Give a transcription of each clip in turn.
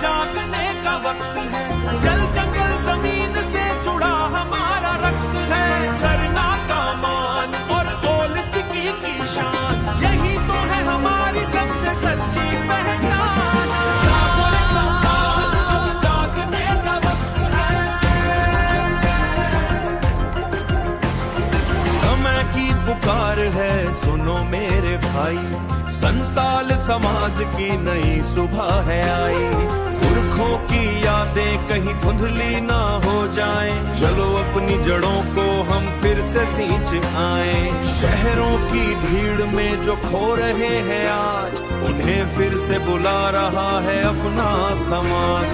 जागने का वक्त है, जल जंगल जमीन से जुड़ा हमारा रक्त है। सरना का मान और ओल चिकी की शान, यही तो है हमारी सबसे सच्ची पहचान। जागो रे संतान, अब जागने का वक्त है। समय की पुकार है, सुनो मेरे भाई, संताल समाज की नई सुबह है आई। पुरखों की यादें कहीं धुंधली ना हो जाएं, चलो अपनी जड़ों को हम फिर से सींच आए। शहरों की भीड़ में जो खो रहे हैं आज, उन्हें फिर से बुला रहा है अपना समाज।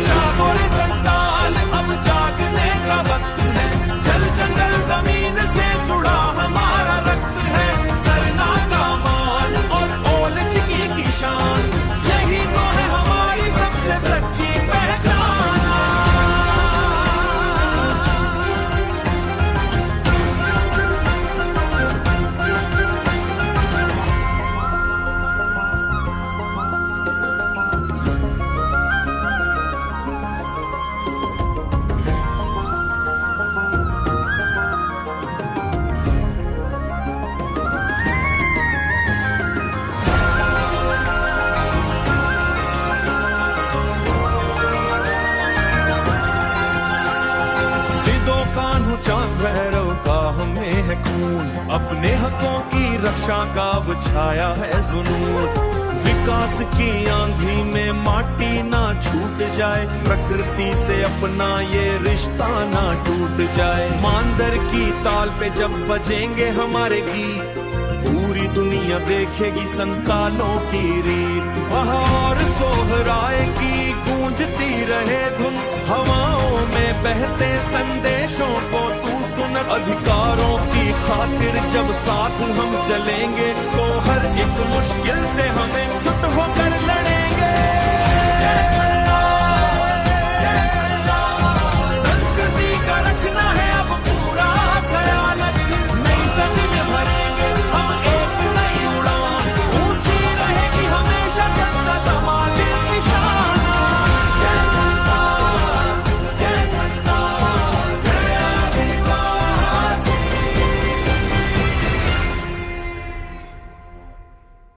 जागो रे संताल, अब जागने का वक्त है, जल जंगल जमीन से जुड़ा हमारा रक्त है। सरना का मान और ओल चिकी की शान, यही तो है हमारी सबसे सच्ची पहचान। भैरव का हमें है खून, अपने हकों की रक्षा का अब छाया है जुनून। विकास की आंधी में माटी ना छूट जाए, प्रकृति से अपना ये रिश्ता ना टूट जाए। मांदर की ताल पे जब बजेंगे हमारे गीत, पूरी दुनिया देखेगी संतालों की रीत। बहार सोहराए की गूंजती रहे धुन, हवाओं में बहते संदेशों को तू सुन। अधिकारों की खातिर जब साथ हम चलेंगे, तो हर एक मुश्किल से हमें जुट होकर